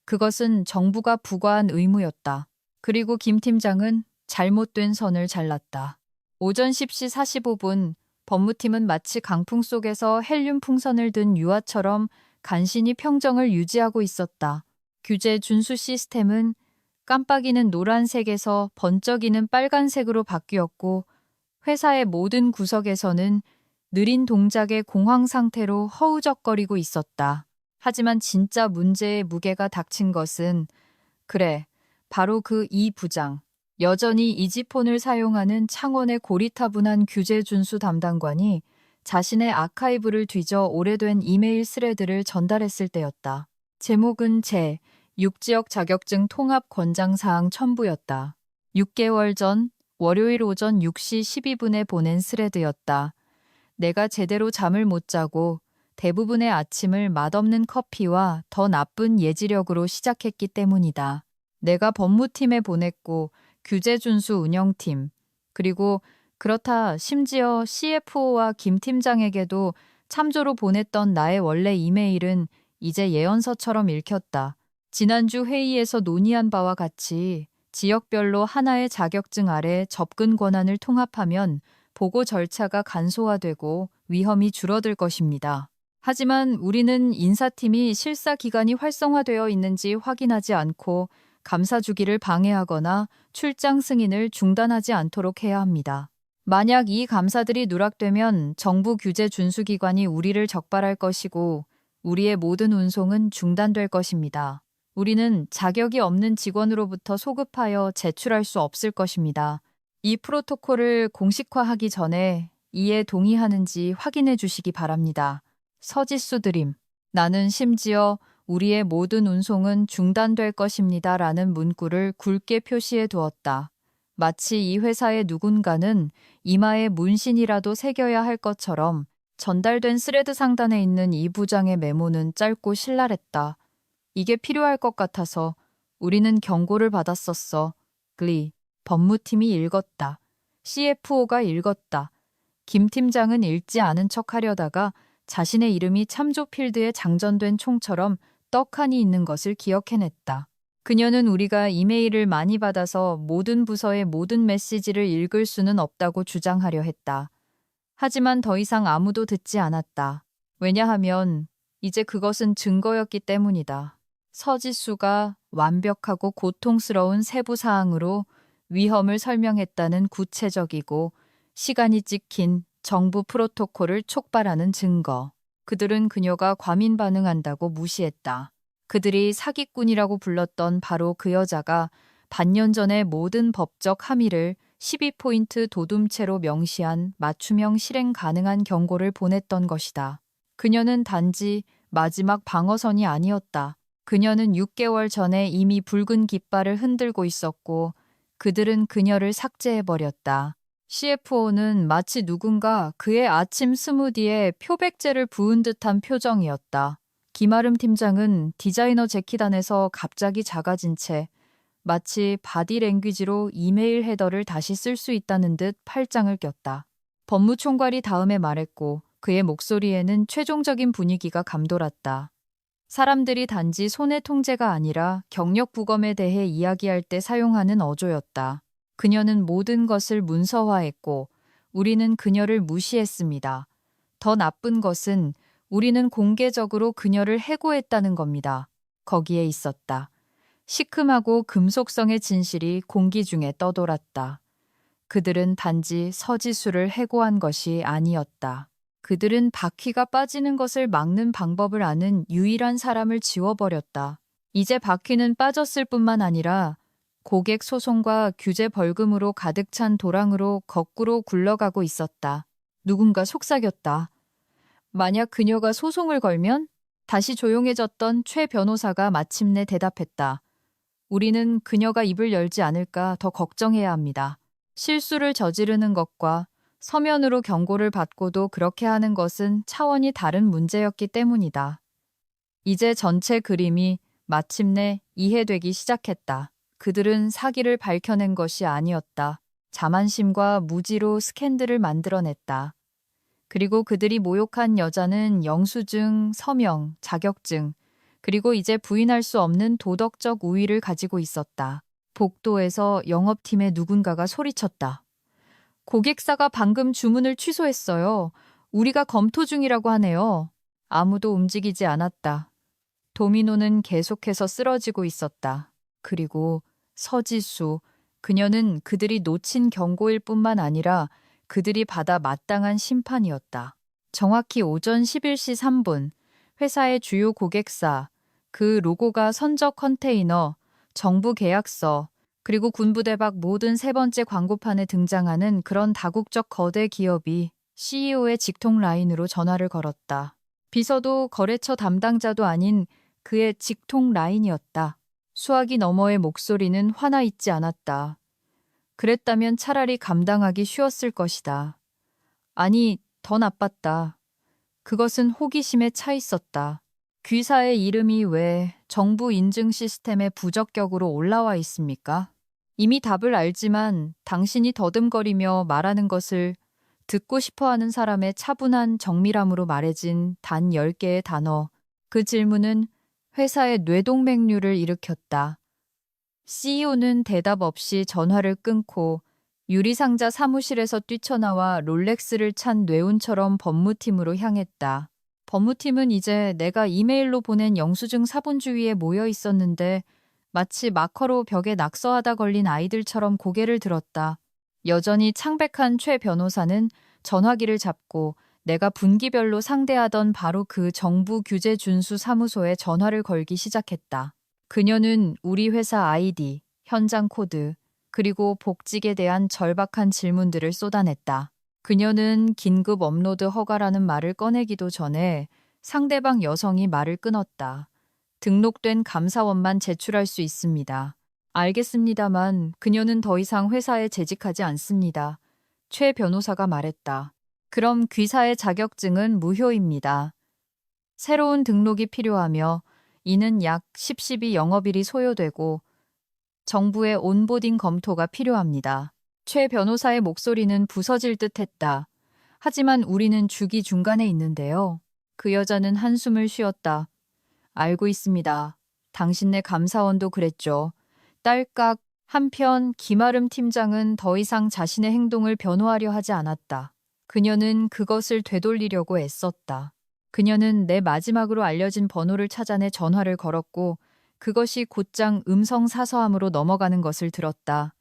그것은 정부가 부과한 의무였다. 그리고 김 팀장은 잘못된 선을 잘랐다. 오전 10시 45분 법무팀은 마치 강풍 속에서 헬륨 풍선을 든 유아처럼 간신히 평정을 유지하고 있었다. 규제 준수 시스템은 깜빡이는 노란색에서 번쩍이는 빨간색으로 바뀌었고 회사의 모든 구석에서는 느린 동작의 공황 상태로 허우적거리고 있었다. 하지만 진짜 문제의 무게가 닥친 것은 그래, 바로 그 이 부장. 여전히 이지폰을 사용하는 창원의 고리타분한 규제 준수 담당관이 자신의 아카이브를 뒤져 오래된 이메일 스레드를 전달했을 때였다. 제목은 제 6지역 자격증 통합 권장사항 첨부였다. 6개월 전 월요일 오전 6시 12분에 보낸 스레드였다. 내가 제대로 잠을 못 자고 대부분의 아침을 맛없는 커피와 더 나쁜 예지력으로 시작했기 때문이다. 내가 법무팀에 보냈고 규제 준수 운영팀, 그리고 그렇다 심지어 CFO와 김 팀장에게도 참조로 보냈던 나의 원래 이메일은 이제 예언서처럼 읽혔다. 지난주 회의에서 논의한 바와 같이 지역별로 하나의 자격증 아래 접근 권한을 통합하면 보고 절차가 간소화되고 위험이 줄어들 것입니다. 하지만 우리는 인사팀이 실사 기간이 활성화되어 있는지 확인하지 않고 감사 주기를 방해하거나 출장 승인을 중단하지 않도록 해야 합니다. 만약 이 감사들이 누락되면 정부 규제 준수 기관이 우리를 적발할 것이고 우리의 모든 운송은 중단될 것입니다. 우리는 자격이 없는 직원으로부터 소급하여 제출할 수 없을 것입니다. 이 프로토콜을 공식화하기 전에 이에 동의하는지 확인해 주시기 바랍니다. 서지수 드림. 나는 심지어 우리의 모든 운송은 중단될 것입니다. 라는 문구를 굵게 표시해 두었다. 마치 이 회사의 누군가는 이마에 문신이라도 새겨야 할 것처럼 전달된 스레드 상단에 있는 이 부장의 메모는 짧고 신랄했다. 이게 필요할 것 같아서 우리는 경고를 받았었어. 글리. 법무팀이 읽었다. CFO가 읽었다. 김 팀장은 읽지 않은 척 하려다가 자신의 이름이 참조 필드에 장전된 총처럼 떡하니 있는 것을 기억해냈다. 그녀는 우리가 이메일을 많이 받아서 모든 부서의 모든 메시지를 읽을 수는 없다고 주장하려 했다. 하지만 더 이상 아무도 듣지 않았다. 왜냐하면 이제 그것은 증거였기 때문이다. 서지수가 완벽하고 고통스러운 세부 사항으로 위험을 설명했다는 구체적이고 시간이 찍힌 정부 프로토콜을 촉발하는 증거. 그들은 그녀가 과민 반응한다고 무시했다. 그들이 사기꾼이라고 불렀던 바로 그 여자가 반년 전에 모든 법적 함의를 12포인트 도둠체로 명시한 맞춤형 실행 가능한 경고를 보냈던 것이다. 그녀는 단지 마지막 방어선이 아니었다. 그녀는 6개월 전에 이미 붉은 깃발을 흔들고 있었고 그들은 그녀를 삭제해버렸다. CFO는 마치 누군가 그의 아침 스무디에 표백제를 부은 듯한 표정이었다. 김아름 팀장은 디자이너 재킷안에서 갑자기 작아진 채 마치 바디랭귀지로 이메일 헤더를 다시 쓸 수 있다는 듯 팔짱을 꼈다. 법무총괄이 다음에 말했고 그의 목소리에는 최종적인 분위기가 감돌았다. 사람들이 단지 손해 통제가 아니라 경력 부검에 대해 이야기할 때 사용하는 어조였다. 그녀는 모든 것을 문서화했고 우리는 그녀를 무시했습니다. 더 나쁜 것은 우리는 공개적으로 그녀를 해고했다는 겁니다. 거기에 있었다. 시큼하고 금속성의 진실이 공기 중에 떠돌았다. 그들은 단지 서지수를 해고한 것이 아니었다. 그들은 바퀴가 빠지는 것을 막는 방법을 아는 유일한 사람을 지워버렸다. 이제 바퀴는 빠졌을 뿐만 아니라 고객 소송과 규제 벌금으로 가득 찬 도랑으로 거꾸로 굴러가고 있었다. 누군가 속삭였다. 만약 그녀가 소송을 걸면? 다시 조용해졌던 최 변호사가 마침내 대답했다. 우리는 그녀가 입을 열지 않을까 더 걱정해야 합니다. 실수를 저지르는 것과 서면으로 경고를 받고도 그렇게 하는 것은 차원이 다른 문제였기 때문이다. 이제 전체 그림이 마침내 이해되기 시작했다. 그들은 사기를 밝혀낸 것이 아니었다. 자만심과 무지로 스캔들을 만들어냈다. 그리고 그들이 모욕한 여자는 영수증, 서명, 자격증, 그리고 이제 부인할 수 없는 도덕적 우위를 가지고 있었다. 복도에서 영업팀의 누군가가 소리쳤다. 고객사가 방금 주문을 취소했어요. 우리가 검토 중이라고 하네요. 아무도 움직이지 않았다. 도미노는 계속해서 쓰러지고 있었다. 그리고 서지수, 그녀는 그들이 놓친 경고일 뿐만 아니라 그들이 받아 마땅한 심판이었다. 정확히 오전 11시 3분, 회사의 주요 고객사, 그 로고가 선적 컨테이너, 정부 계약서, 그리고 군부대 밖 모든 세 번째 광고판에 등장하는 그런 다국적 거대 기업이 CEO의 직통 라인으로 전화를 걸었다. 비서도 거래처 담당자도 아닌 그의 직통 라인이었다. 수화기 너머의 목소리는 화나 있지 않았다. 그랬다면 차라리 감당하기 쉬웠을 것이다. 아니, 더 나빴다. 그것은 호기심에 차 있었다. 귀사의 이름이 왜 정부 인증 시스템에 부적격으로 올라와 있습니까? 이미 답을 알지만 당신이 더듬거리며 말하는 것을 듣고 싶어하는 사람의 차분한 정밀함으로 말해진 단 10개의 단어. 그 질문은 회사의 뇌동맥류를 일으켰다. CEO는 대답 없이 전화를 끊고 유리상자 사무실에서 뛰쳐나와 롤렉스를 찬 뇌운처럼 법무팀으로 향했다. 법무팀은 이제 내가 이메일로 보낸 영수증 사본주위에 모여 있었는데 마치 마커로 벽에 낙서하다 걸린 아이들처럼 고개를 들었다. 여전히 창백한 최 변호사는 전화기를 잡고 내가 분기별로 상대하던 바로 그 정부 규제 준수 사무소에 전화를 걸기 시작했다. 그녀는 우리 회사 아이디, 현장 코드, 그리고 복직에 대한 절박한 질문들을 쏟아냈다. 그녀는 긴급 업로드 허가라는 말을 꺼내기도 전에 상대방 여성이 말을 끊었다. 등록된 감사원만 제출할 수 있습니다. 알겠습니다만 그녀는 더 이상 회사에 재직하지 않습니다. 최 변호사가 말했다. 그럼 귀사의 자격증은 무효입니다. 새로운 등록이 필요하며 이는 약 10-12 영업일이 소요되고 정부의 온보딩 검토가 필요합니다. 최 변호사의 목소리는 부서질 듯했다. 하지만 우리는 주기 중간에 있는데요. 그 여자는 한숨을 쉬었다. 알고 있습니다. 당신네 감사원도 그랬죠. 딸깍. 한편 김아름 팀장은 더 이상 자신의 행동을 변호하려 하지 않았다. 그녀는 그것을 되돌리려고 애썼다. 그녀는 내 마지막으로 알려진 번호를 찾아내 전화를 걸었고 그것이 곧장 음성 사서함으로 넘어가는 것을 들었다.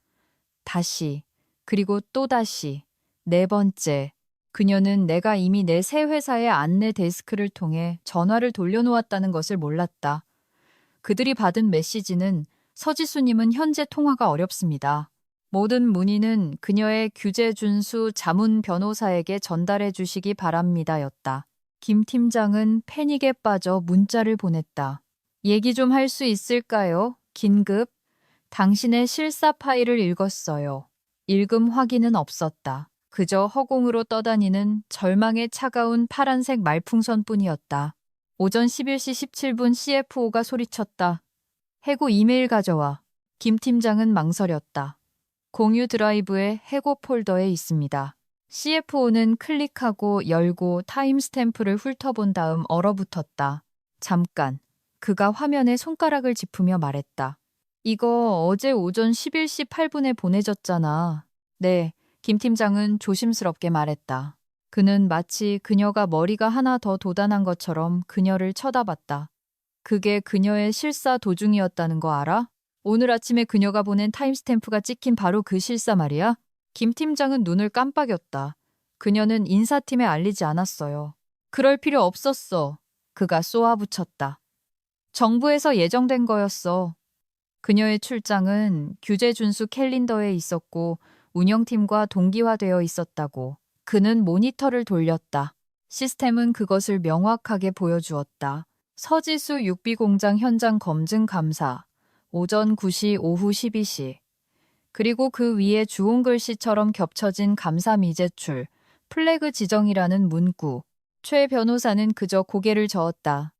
다시, 그리고 또다시, 네 번째. 그녀는 내가 이미 내 새 회사의 안내 데스크를 통해 전화를 돌려놓았다는 것을 몰랐다. 그들이 받은 메시지는 서지수님은 현재 통화가 어렵습니다. 모든 문의는 그녀의 규제 준수 자문 변호사에게 전달해 주시기 바랍니다였다. 김 팀장은 패닉에 빠져 문자를 보냈다. 얘기 좀 할 수 있을까요? 긴급. 당신의 실사 파일을 읽었어요. 읽음 확인은 없었다. 그저 허공으로 떠다니는 절망의 차가운 파란색 말풍선뿐이었다. 오전 11시 17분 CFO가 소리쳤다. 해고 이메일 가져와. 김 팀장은 망설였다. 공유 드라이브의 해고 폴더에 있습니다. CFO는 클릭하고 열고 타임스탬프를 훑어본 다음 얼어붙었다. 잠깐. 그가 화면에 손가락을 짚으며 말했다. 이거 어제 오전 11시 8분에 보내졌잖아. 네, 김 팀장은 조심스럽게 말했다. 그는 마치 그녀가 머리가 하나 더 돋아난 것처럼 그녀를 쳐다봤다. 그게 그녀의 실사 도중이었다는 거 알아? 오늘 아침에 그녀가 보낸 타임스탬프가 찍힌 바로 그 실사 말이야? 김 팀장은 눈을 깜빡였다. 그녀는 인사팀에 알리지 않았어요. 그럴 필요 없었어. 그가 쏘아붙였다. 정부에서 예정된 거였어. 그녀의 출장은 규제 준수 캘린더에 있었고 운영팀과 동기화되어 있었다고. 그는 모니터를 돌렸다. 시스템은 그것을 명확하게 보여주었다. 서지수 육비공장 현장 검증 감사. 오전 9시 오후 12시. 그리고 그 위에 주홍 글씨처럼 겹쳐진 감사 미제출, 플래그 지정이라는 문구. 최 변호사는 그저 고개를 저었다.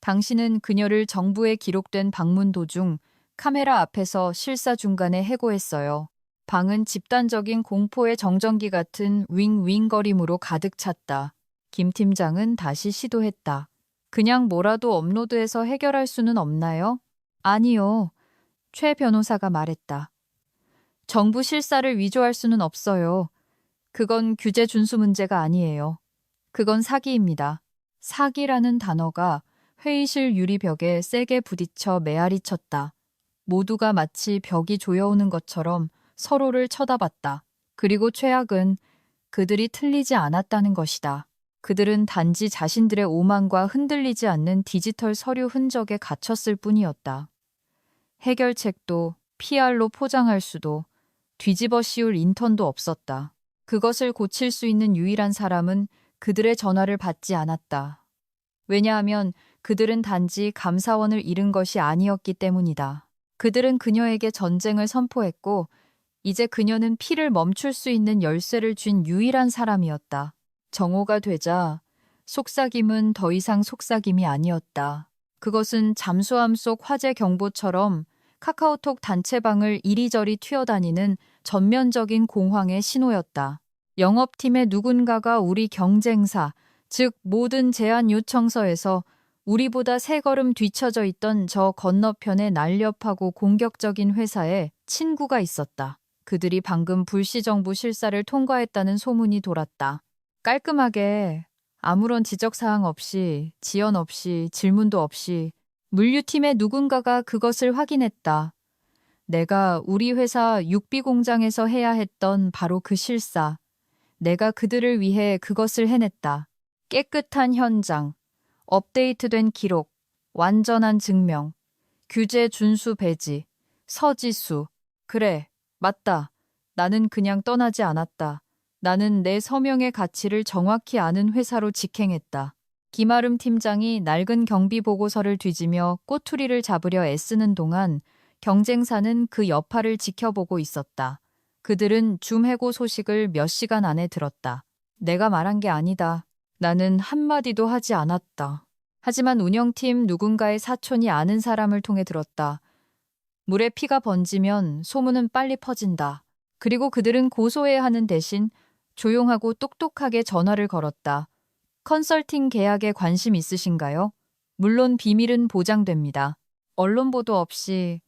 당신은 그녀를 정부에 기록된 방문 도중 카메라 앞에서 실사 중간에 해고했어요. 방은 집단적인 공포의 정전기 같은 윙윙거림으로 가득 찼다. 김 팀장은 다시 시도했다. 그냥 뭐라도 업로드해서 해결할 수는 없나요? 아니요. 최 변호사가 말했다. 정부 실사를 위조할 수는 없어요. 그건 규제 준수 문제가 아니에요. 그건 사기입니다. 사기라는 단어가 회의실 유리벽에 세게 부딪혀 메아리 쳤다. 모두가 마치 벽이 조여오는 것처럼 서로를 쳐다봤다. 그리고 최악은 그들이 틀리지 않았다는 것이다. 그들은 단지 자신들의 오만과 흔들리지 않는 디지털 서류 흔적에 갇혔을 뿐이었다. 해결책도 PR로 포장할 수도 뒤집어 씌울 인턴도 없었다. 그것을 고칠 수 있는 유일한 사람은 그들의 전화를 받지 않았다. 왜냐하면 그들은 단지 감사원을 잃은 것이 아니었기 때문이다. 그들은 그녀에게 전쟁을 선포했고 이제 그녀는 피를 멈출 수 있는 열쇠를 쥔 유일한 사람이었다. 정오가 되자 속삭임은 더 이상 속삭임이 아니었다. 그것은 잠수함 속 화재 경보처럼 카카오톡 단체방을 이리저리 튀어다니는 전면적인 공황의 신호였다. 영업팀의 누군가가 우리 경쟁사, 즉 모든 제안 요청서에서 우리보다 세 걸음 뒤처져 있던 저 건너편의 날렵하고 공격적인 회사에 친구가 있었다. 그들이 방금 불시정부 실사를 통과했다는 소문이 돌았다. 깔끔하게 아무런 지적사항 없이, 지연 없이, 질문도 없이 물류팀의 누군가가 그것을 확인했다. 내가 우리 회사 육비 공장에서 해야 했던 바로 그 실사. 내가 그들을 위해 그것을 해냈다. 깨끗한 현장, 업데이트된 기록, 완전한 증명, 규제 준수 배지, 서지수. 그래, 맞다. 나는 그냥 떠나지 않았다. 나는 내 서명의 가치를 정확히 아는 회사로 직행했다. 김아름 팀장이 낡은 경비 보고서를 뒤지며 꼬투리를 잡으려 애쓰는 동안 경쟁사는 그 여파를 지켜보고 있었다. 그들은 줌 해고 소식을 몇 시간 안에 들었다. 내가 말한 게 아니다. 나는 한마디도 하지 않았다. 하지만 운영팀 누군가의 사촌이 아는 사람을 통해 들었다. 물에 피가 번지면 소문은 빨리 퍼진다. 그리고 그들은 고소해야 하는 대신 조용하고 똑똑하게 전화를 걸었다. 컨설팅 계약에 관심 있으신가요? 물론 비밀은 보장됩니다. 언론 보도 없이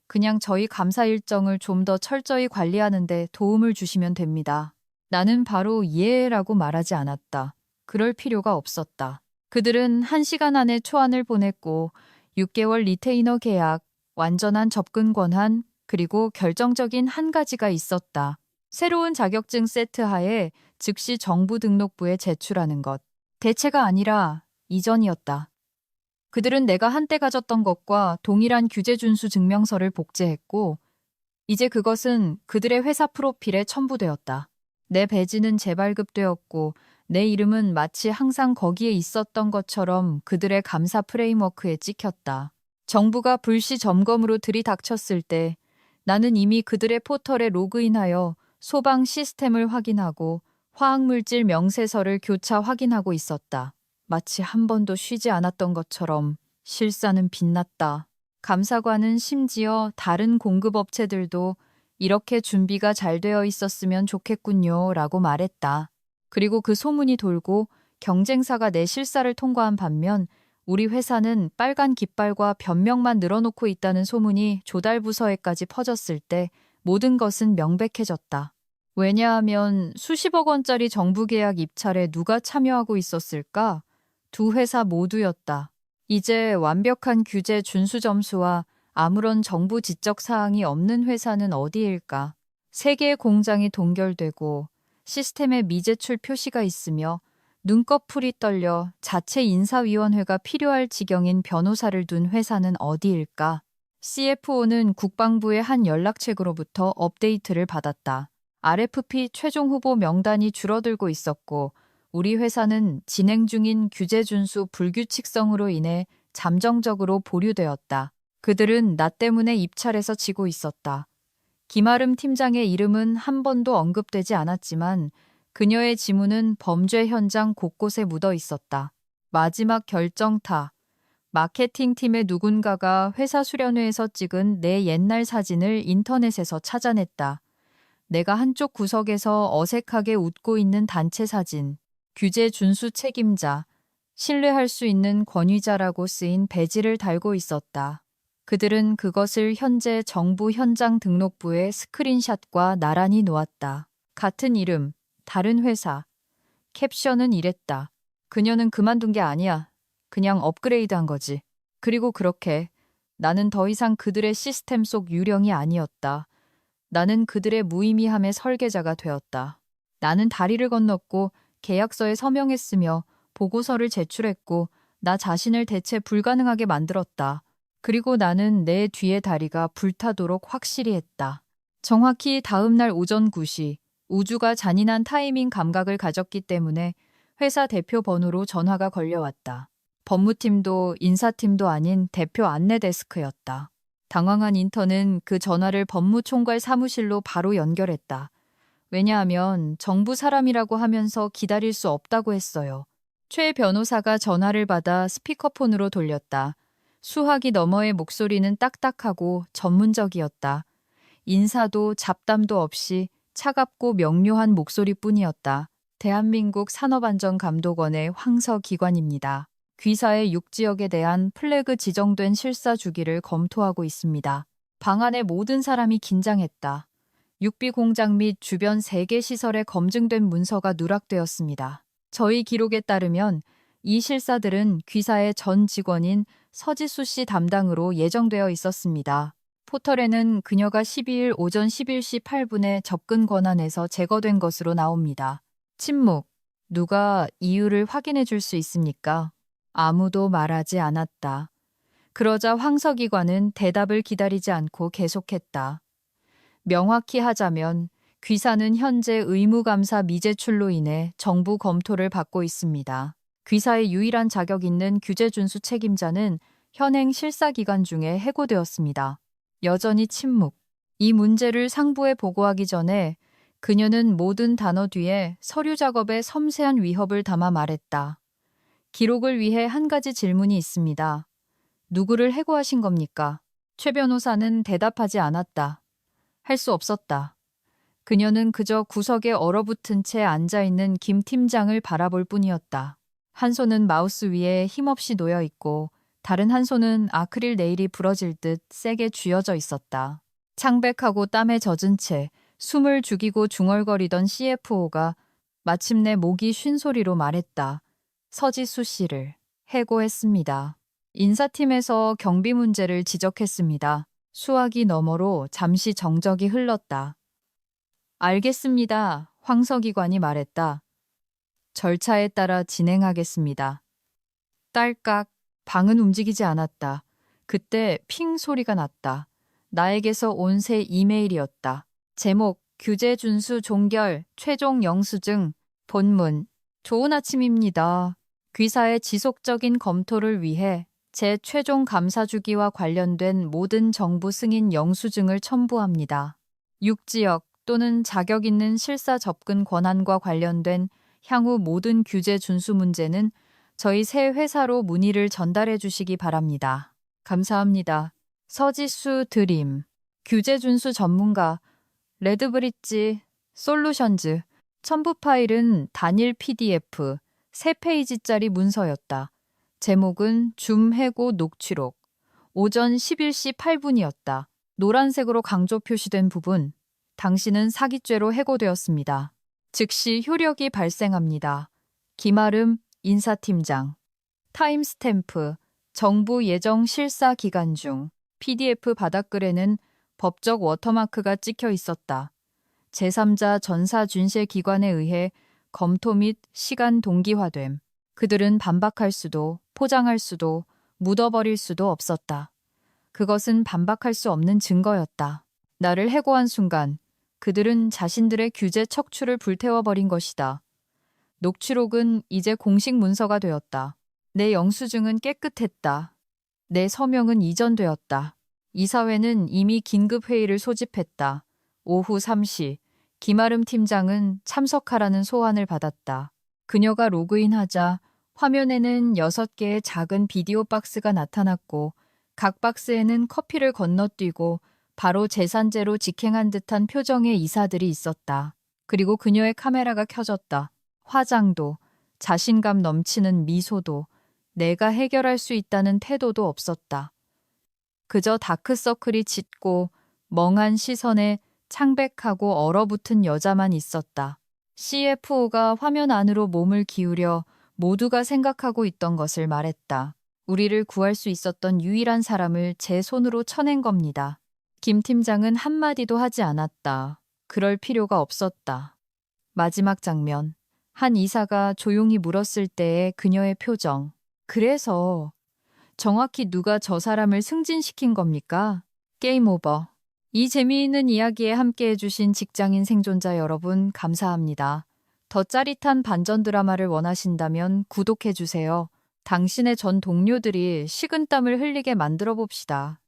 그냥 저희 감사 일정을 좀 더 철저히 관리하는 데 도움을 주시면 됩니다. 나는 바로 예라고 말하지 않았다. 그럴 필요가 없었다. 그들은 1시간 안에 초안을 보냈고 6개월 리테이너 계약, 완전한 접근 권한, 그리고 결정적인 한 가지가 있었다. 새로운 자격증 세트 하에 즉시 정부 등록부에 제출하는 것. 대체가 아니라 이전이었다. 그들은 내가 한때 가졌던 것과 동일한 규제 준수 증명서를 복제했고 이제 그것은 그들의 회사 프로필에 첨부되었다. 내 배지는 재발급되었고 내 이름은 마치 항상 거기에 있었던 것처럼 그들의 감사 프레임워크에 찍혔다. 정부가 불시 점검으로 들이닥쳤을 때 나는 이미 그들의 포털에 로그인하여 소방 시스템을 확인하고 화학물질 명세서를 교차 확인하고 있었다. 마치 한 번도 쉬지 않았던 것처럼 실사는 빛났다. 감사관은 심지어 다른 공급업체들도 이렇게 준비가 잘 되어 있었으면 좋겠군요 라고 말했다. 그리고 그 소문이 돌고 경쟁사가 내 실사를 통과한 반면 우리 회사는 빨간 깃발과 변명만 늘어놓고 있다는 소문이 조달부서에까지 퍼졌을 때 모든 것은 명백해졌다. 왜냐하면 수십억 원짜리 정부 계약 입찰에 누가 참여하고 있었을까? 두 회사 모두였다. 이제 완벽한 규제 준수 점수와 아무런 정부 지적 사항이 없는 회사는 어디일까? 3개의 공장이 동결되고 시스템에 미제출 표시가 있으며 눈꺼풀이 떨려 자체 인사위원회가 필요할 지경인 변호사를 둔 회사는 어디일까? CFO는 국방부의 한 연락책으로부터 업데이트를 받았다. RFP 최종 후보 명단이 줄어들고 있었고 우리 회사는 진행 중인 규제 준수 불규칙성으로 인해 잠정적으로 보류되었다. 그들은 나 때문에 입찰에서 지고 있었다. 김아름 팀장의 이름은 한 번도 언급되지 않았지만 그녀의 지문은 범죄 현장 곳곳에 묻어 있었다. 마지막 결정타. 마케팅팀의 누군가가 회사 수련회에서 찍은 내 옛날 사진을 인터넷에서 찾아냈다. 내가 한쪽 구석에서 어색하게 웃고 있는 단체 사진. 규제 준수 책임자, 신뢰할 수 있는 권위자라고 쓰인 배지를 달고 있었다. 그들은 그것을 현재 정부 현장 등록부에 스크린샷과 나란히 놓았다. 같은 이름, 다른 회사. 캡션은 이랬다. 그녀는 그만둔 게 아니야. 그냥 업그레이드한 거지. 그리고 그렇게 나는 더 이상 그들의 시스템 속 유령이 아니었다. 나는 그들의 무의미함의 설계자가 되었다. 나는 다리를 건넜고 계약서에 서명했으며 보고서를 제출했고 나 자신을 대체 불가능하게 만들었다. 그리고 나는 내 뒤의 다리가 불타도록 확실히 했다. 정확히 다음 날 오전 9시 우주가 잔인한 타이밍 감각을 가졌기 때문에 회사 대표 번호로 전화가 걸려왔다. 법무팀도 인사팀도 아닌 대표 안내 데스크였다. 당황한 인턴은 그 전화를 법무총괄 사무실로 바로 연결했다. 왜냐하면 정부 사람이라고 하면서 기다릴 수 없다고 했어요. 최 변호사가 전화를 받아 스피커폰으로 돌렸다. 수화기 너머의 목소리는 딱딱하고 전문적이었다. 인사도 잡담도 없이 차갑고 명료한 목소리뿐이었다. 대한민국 산업안전감독원의 황서기관입니다. 귀사의 6지역에 대한 플래그 지정된 실사 주기를 검토하고 있습니다. 방 안의 모든 사람이 긴장했다. 6B 공장 및 주변 3개 시설에 검증된 문서가 누락되었습니다. 저희 기록에 따르면 이 실사들은 귀사의 전 직원인 서지수 씨 담당으로 예정되어 있었습니다. 포털에는 그녀가 12일 오전 11시 8분에 접근 권한에서 제거된 것으로 나옵니다. 침묵. 누가 이유를 확인해 줄 수 있습니까? 아무도 말하지 않았다. 그러자 황서기관은 대답을 기다리지 않고 계속했다. 명확히 하자면 귀사는 현재 의무감사 미제출로 인해 정부 검토를 받고 있습니다. 귀사의 유일한 자격 있는 규제 준수 책임자는 현행 실사 기간 중에 해고되었습니다. 여전히 침묵. 이 문제를 상부에 보고하기 전에 그녀는 모든 단어 뒤에 서류 작업에 섬세한 위협을 담아 말했다. 기록을 위해 한 가지 질문이 있습니다. 누구를 해고하신 겁니까? 최 변호사는 대답하지 않았다. 할 수 없었다. 그녀는 그저 구석에 얼어붙은 채 앉아있는 김 팀장을 바라볼 뿐이었다. 한 손은 마우스 위에 힘없이 놓여 있고 다른 한 손은 아크릴 네일이 부러질 듯 세게 쥐어져 있었다. 창백하고 땀에 젖은 채 숨을 죽이고 중얼거리던 CFO가 마침내 목이 쉰 소리로 말했다. 서지수 씨를. 해고했습니다. 인사팀에서 경비 문제를 지적했습니다. 수화기 너머로 잠시 정적이 흘렀다. 알겠습니다. 황서기관이 말했다. 절차에 따라 진행하겠습니다. 딸깍, 방은 움직이지 않았다. 그때 핑 소리가 났다. 나에게서 온 새 이메일이었다. 제목, 규제 준수 종결, 최종 영수증, 본문. 좋은 아침입니다. 귀사의 지속적인 검토를 위해 제 최종 감사 주기와 관련된 모든 정부 승인 영수증을 첨부합니다. 6지역 또는 자격 있는 실사 접근 권한과 관련된 향후 모든 규제 준수 문제는 저희 새 회사로 문의를 전달해 주시기 바랍니다. 감사합니다. 서지수 드림. 규제 준수 전문가. 레드브릿지 솔루션즈. 첨부 파일은 단일 PDF 3페이지짜리 문서였다. 제목은 줌 해고 녹취록. 오전 11시 8분이었다. 노란색으로 강조 표시된 부분. 당신은 사기죄로 해고되었습니다. 즉시 효력이 발생합니다. 김아름 인사팀장. 타임스탬프. 정부 예정 실사 기간 중. PDF 바닥글에는 법적 워터마크가 찍혀 있었다. 제3자 전사 준실 기관에 의해 검토 및 시간 동기화됨. 그들은 반박할 수도 포장할 수도 묻어버릴 수도 없었다. 그것은 반박할 수 없는 증거였다. 나를 해고한 순간 그들은 자신들의 규제 척추를 불태워버린 것이다. 녹취록은 이제 공식 문서가 되었다. 내 영수증은 깨끗했다. 내 서명은 이전되었다. 이사회는 이미 긴급회의를 소집했다. 오후 3시 김아름 팀장은 참석하라는 소환을 받았다. 그녀가 로그인하자 화면에는 6개의 작은 비디오 박스가 나타났고 각 박스에는 커피를 건너뛰고 바로 재산제로 직행한 듯한 표정의 이사들이 있었다. 그리고 그녀의 카메라가 켜졌다. 화장도, 자신감 넘치는 미소도, 내가 해결할 수 있다는 태도도 없었다. 그저 다크서클이 짙고 멍한 시선에 창백하고 얼어붙은 여자만 있었다. CFO가 화면 안으로 몸을 기울여 모두가 생각하고 있던 것을 말했다. 우리를 구할 수 있었던 유일한 사람을 제 손으로 쳐낸 겁니다. 김 팀장은 한마디도 하지 않았다. 그럴 필요가 없었다. 마지막 장면. 한 이사가 조용히 물었을 때의 그녀의 표정. 그래서 정확히 누가 저 사람을 승진시킨 겁니까? 게임 오버. 이 재미있는 이야기에 함께해 주신 직장인 생존자 여러분 감사합니다. 더 짜릿한 반전 드라마를 원하신다면 구독해 주세요. 당신의 전 동료들이 식은땀을 흘리게 만들어 봅시다.